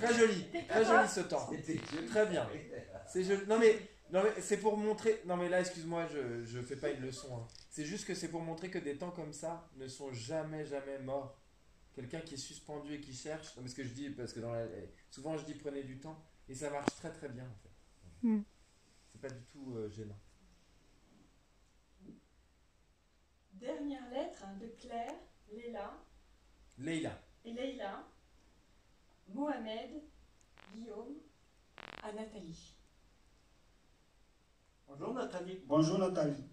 très joli ce temps. Très bien. C'est joli. Non mais c'est pour montrer. Non mais là, excuse-moi, je fais pas une leçon, hein. C'est juste que c'est pour montrer que des temps comme ça ne sont jamais morts. Quelqu'un qui est suspendu et qui cherche. Non mais ce que je dis, parce que souvent je dis prenez du temps et ça marche très très bien en fait. Hmm. C'est pas du tout gênant. Dernière lettre de Claire, Leïla. et Leïla, Mohamed, Guillaume, à Nathalie. Bonjour Nathalie. Bonjour Nathalie.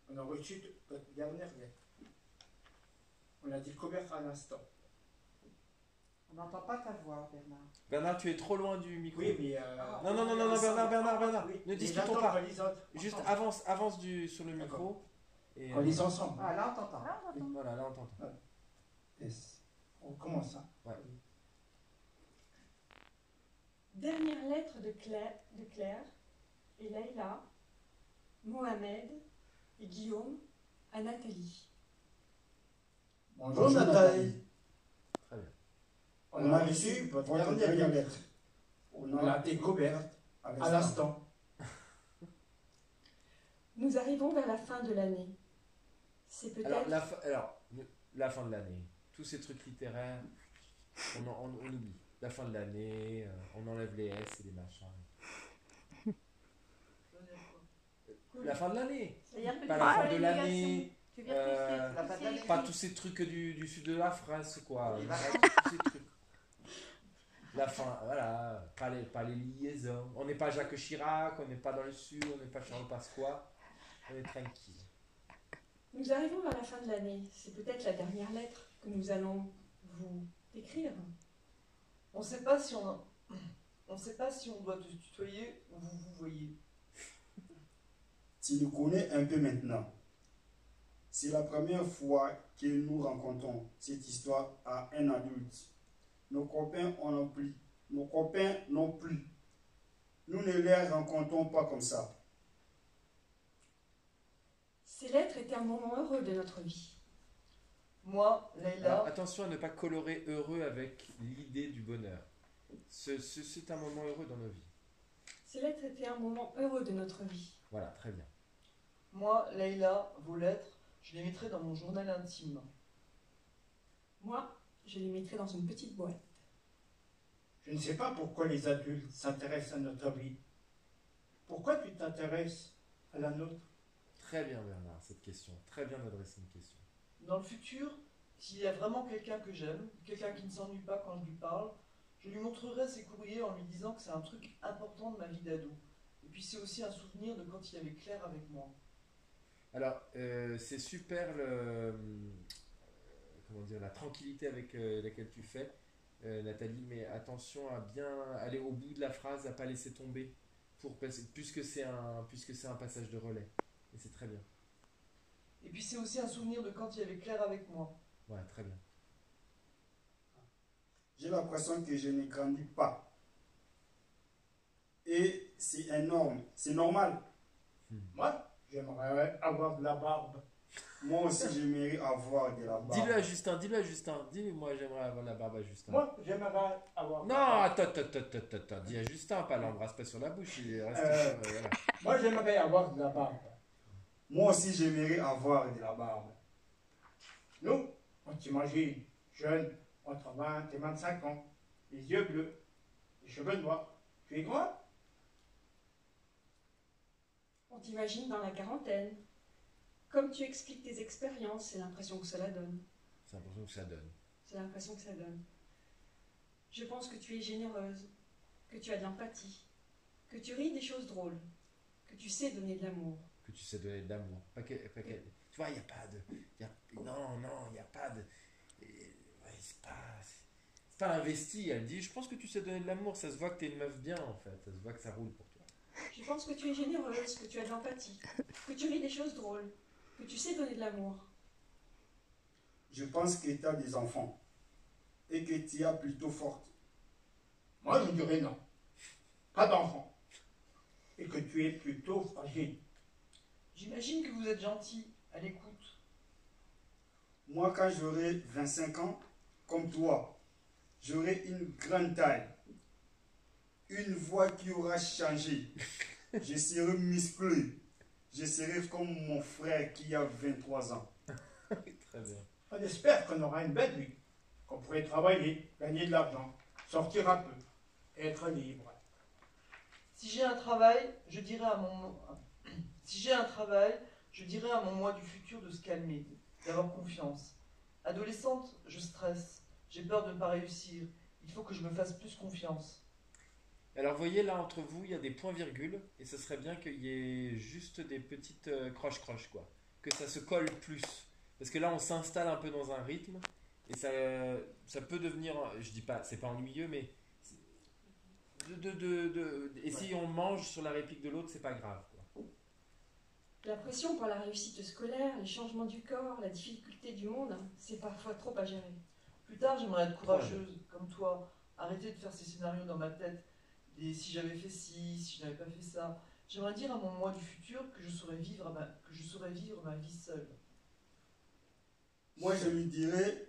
On a reçu votre dernière lettre. On a découvert à l'instant. On n'entend pas ta voix, Bernard. Bernard, tu es trop loin du micro. Oui, mais... Non, Bernard. Oui, Ne mais discutons j'attends pas. qu'on les autres. Juste Ensemble. avance sur le micro. Et, On les ensemble. Ah, là, on t'entend. Voilà, là on t'entend. Yes. On commence. Hein. Ouais. Dernière lettre de Claire et Leïla, Mohamed et Guillaume, à Nathalie. Bonjour Nathalie. Très bien. On a reçu votre dernière lettre. On l'a découverte à l'instant. Nous arrivons vers la fin de l'année. C'est peut-être... La fin de l'année. Tous ces trucs littéraires, on oublie. La fin de l'année, on enlève les S et les machins. La fin de l'année. C'est-à-dire que Pas tu la fais fin de l'émulation. l'année. Tu viens plus Pas tous ces trucs du sud de la France, quoi. Oui, Tous ces trucs. La fin, voilà. Pas les liaisons. On n'est pas Jacques Chirac, on n'est pas dans le sud, on n'est pas Charles Pasqua. On est tranquille. Nous arrivons vers la fin de l'année. C'est peut-être la dernière lettre que nous allons vous écrire. On ne sait pas si on doit te tutoyer ou vous voyez. Tu nous connais un peu maintenant. C'est la première fois que nous rencontrons cette histoire à un adulte. Nos copains non plus. Nous ne les rencontrons pas comme ça. Ces lettres étaient un moment heureux de notre vie. Moi, Leïla, Alors, attention à ne pas colorer heureux avec l'idée du bonheur. C'est un moment heureux dans nos vies. Ces lettres étaient un moment heureux de notre vie. Voilà, très bien. moi, Leïla, vos lettres, je les mettrai dans mon journal intime. Moi, je les mettrai dans une petite boîte. Je ne sais pas pourquoi les adultes s'intéressent à notre vie. Pourquoi tu t'intéresses à la nôtre? Très bien, Bernard, cette question. Très bien d'adresser une question. Dans le futur, s'il y a vraiment quelqu'un que j'aime, quelqu'un qui ne s'ennuie pas quand je lui parle, je lui montrerai ses courriers en lui disant que c'est un truc important de ma vie d'ado. Et puis c'est aussi un souvenir de quand il y avait Claire avec moi. Alors, c'est super comment dire, la tranquillité avec laquelle tu fais, Nathalie, mais attention à bien aller au bout de la phrase, à pas laisser tomber, puisque c'est un passage de relais. Et c'est très bien. Et puis c'est aussi un souvenir de quand il y avait Claire avec moi. Ouais, très bien. J'ai l'impression que je ne grandis pas. Et c'est énorme, c'est normal. Moi, j'aimerais avoir de la barbe. Moi aussi, j'aimerais avoir de la barbe. Dis-le à Justin. Dis-lui, moi j'aimerais avoir la barbe à Justin. Moi, j'aimerais avoir de Non, la barbe. attends. Dis à Justin, pas l'embrasse pas sur la bouche. Il reste voilà. Moi, j'aimerais avoir de la barbe. Moi aussi, j'aimerais avoir de la barbe. Nous, on t'imagine jeune, entre 20 et 25 ans, les yeux bleus, les cheveux noirs. Tu es grand? On t'imagine dans la quarantaine. Comme tu expliques tes expériences, c'est l'impression que cela donne. C'est l'impression que ça donne. C'est l'impression que ça donne. Je pense que tu es généreuse, que tu as de l'empathie, que tu ris des choses drôles, que tu sais donner de l'amour. Que tu sais donner de l'amour. Tu vois, il n'y a pas de. Non, il n'y a pas de. C'est pas investi. Elle dit, je pense que tu sais donner de l'amour. Ça se voit que t'es une meuf bien, en fait. Ça se voit que ça roule pour toi. Je pense que tu es généreuse, que tu as de l'empathie, que tu ris des choses drôles, que tu sais donner de l'amour. Je pense que tu as des enfants et que tu es plutôt forte. Moi, je dirais non. Pas d'enfant. Et que tu es plutôt fragile. J'imagine que vous êtes gentil, à l'écoute. Moi, quand j'aurai 25 ans, comme toi, J'aurai une grande taille. Une voix qui aura changé. Je serai musclé. Je serai comme mon frère qui a 23 ans. Très bien. On espère qu'on aura une belle vie, qu'on pourrait travailler, gagner de l'argent, sortir un peu, être libre. Si j'ai un travail, je dirais à mon si j'ai un travail, je dirais à mon moi du futur de se calmer, d'avoir confiance. Adolescente, je stresse, j'ai peur de ne pas réussir. Il faut que je me fasse plus confiance. Alors, vous voyez, là, entre vous, il y a des points-virgules, et ce serait bien qu'il y ait juste des petites croches-croches, quoi. Que ça se colle plus. Parce que là, on s'installe un peu dans un rythme, et ça peut devenir, je dis pas, c'est pas ennuyeux, mais... Et si on mange sur la réplique de l'autre, c'est pas grave, quoi. La pression pour la réussite scolaire, les changements du corps, la difficulté du monde, c'est parfois trop à gérer. Plus tard, j'aimerais être courageuse, comme toi, arrêter de faire ces scénarios dans ma tête. Et si j'avais fait ci, si je n'avais pas fait ça. J'aimerais dire à mon moi du futur que je saurais vivre ma vie seule. Moi, je lui dirais,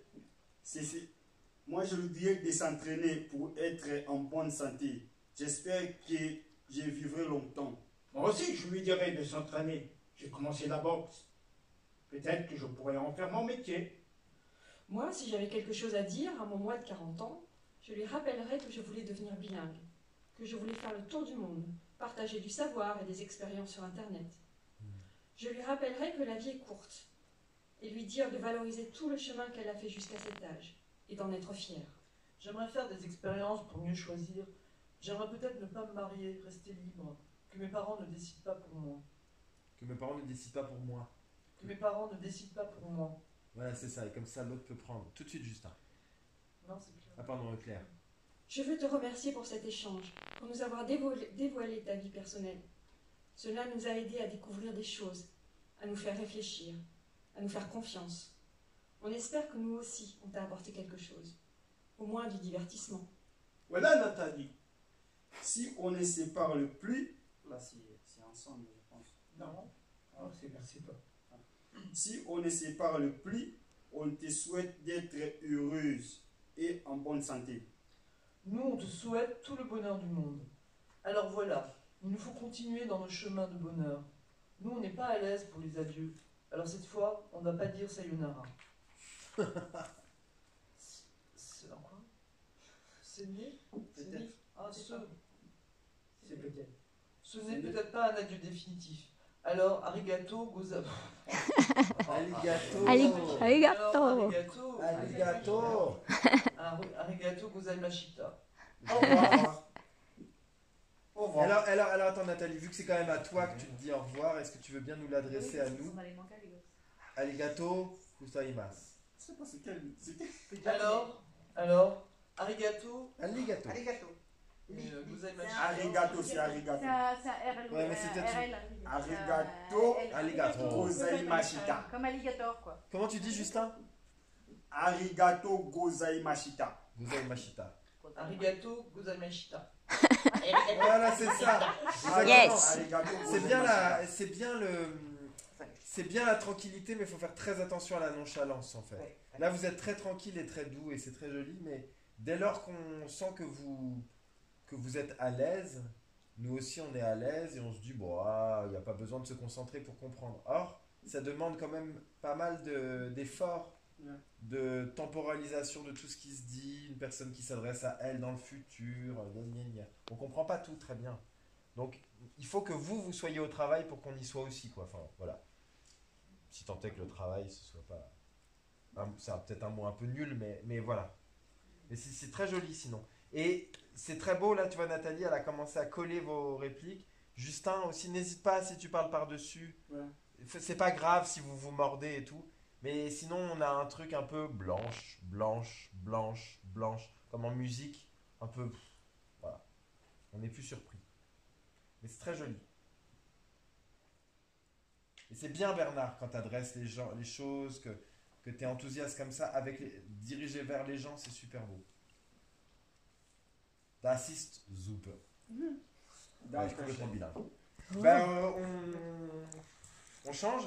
moi, je lui dirais de s'entraîner pour être en bonne santé. J'espère que je vivrai longtemps. Moi aussi, je lui dirais de s'entraîner. J'ai commencé la boxe. Peut-être que je pourrais en faire mon métier. Moi, si j'avais quelque chose à dire à mon moi de 40 ans, je lui rappellerais que je voulais devenir bilingue, que je voulais faire le tour du monde, partager du savoir et des expériences sur Internet. Je lui rappellerai que la vie est courte et lui dire de valoriser tout le chemin qu'elle a fait jusqu'à cet âge et d'en être fière. J'aimerais faire des expériences pour mieux choisir. J'aimerais peut-être ne pas me marier, rester libre, que mes parents ne décident pas pour moi. Que mes parents ne décident pas pour moi. Que mes parents ne décident pas pour moi. Voilà, c'est ça, et comme ça, l'autre peut prendre. Tout de suite, Justin. Non, c'est clair. Ah, pardon, Claire. Je veux te remercier pour cet échange, pour nous avoir dévoilé ta vie personnelle. Cela nous a aidés à découvrir des choses, à nous faire réfléchir, à nous faire confiance. On espère que nous aussi, on t'a apporté quelque chose, au moins du divertissement. Voilà, Nathalie. Si on ne se parle plus, là c'est ensemble, je pense. Non, oh, c'est toi. Si on ne se parle plus, on te souhaite d'être heureuse et en bonne santé. Nous, on te souhaite tout le bonheur du monde. Alors voilà, il nous faut continuer dans nos chemins de bonheur. Nous, on n'est pas à l'aise pour les adieux. Alors cette fois, on ne va pas dire sayonara. C'est quoi? C'est né? Peut-être. Ah, ce. C'est peut-être. Ce n'est peut-être pas un adieu définitif. Alors, arigato, goza... Aligato. Arigato. Aligato. Arigato, gozaimashita. Au revoir. Au revoir. Alors, attends, Nathalie, vu que c'est quand même à toi que tu te dis au revoir, est-ce que tu veux bien nous l'adresser à nous? Aligato gozaimasu. Je sais pas c'est quel. Alors, arigato, Aligato. gozaimashita. Arigato, c'est arigato. Ouais, mais c'est peut-être- Arigato gozaimashita. Comme alligator, quoi. Comment tu dis, Justin? Arigato gozaimashita. Gozaimashita. Arigato, gozaimashita. Voilà, c'est ça. Yes. Arigato C'est bien la tranquillité, mais il faut faire très attention à la nonchalance, en fait. Là, vous êtes très tranquille et très doux, et c'est très joli, mais dès lors qu'on sent que vous êtes à l'aise, nous aussi on est à l'aise, et on se dit, bon, il n'y a pas besoin de se concentrer pour comprendre. Or, ça demande quand même pas mal d'efforts, de temporalisation de tout ce qui se dit, une personne qui s'adresse à elle dans le futur, gna gna gna. On comprend pas tout très bien. Donc, il faut que vous soyez au travail pour qu'on y soit aussi, quoi. Enfin, voilà. Si tant est que le travail, ce soit pas... C'est peut-être un mot un peu nul, mais voilà. Mais c'est très joli sinon. Et c'est très beau, là, tu vois, Nathalie, elle a commencé à coller vos répliques. Justin aussi, n'hésite pas si tu parles par-dessus. Ouais. C'est pas grave si vous vous mordez et tout. Mais sinon, on a un truc un peu blanche, blanche, blanche, blanche. Comme en musique, un peu... Voilà. On n'est plus surpris. Mais c'est très joli. Et c'est bien, Bernard, quand tu adresses les choses, que tu es enthousiaste comme ça, dirigé vers les gens, c'est super beau. Das ist super. Ouais, je suis complètement bilingue. Ben, on change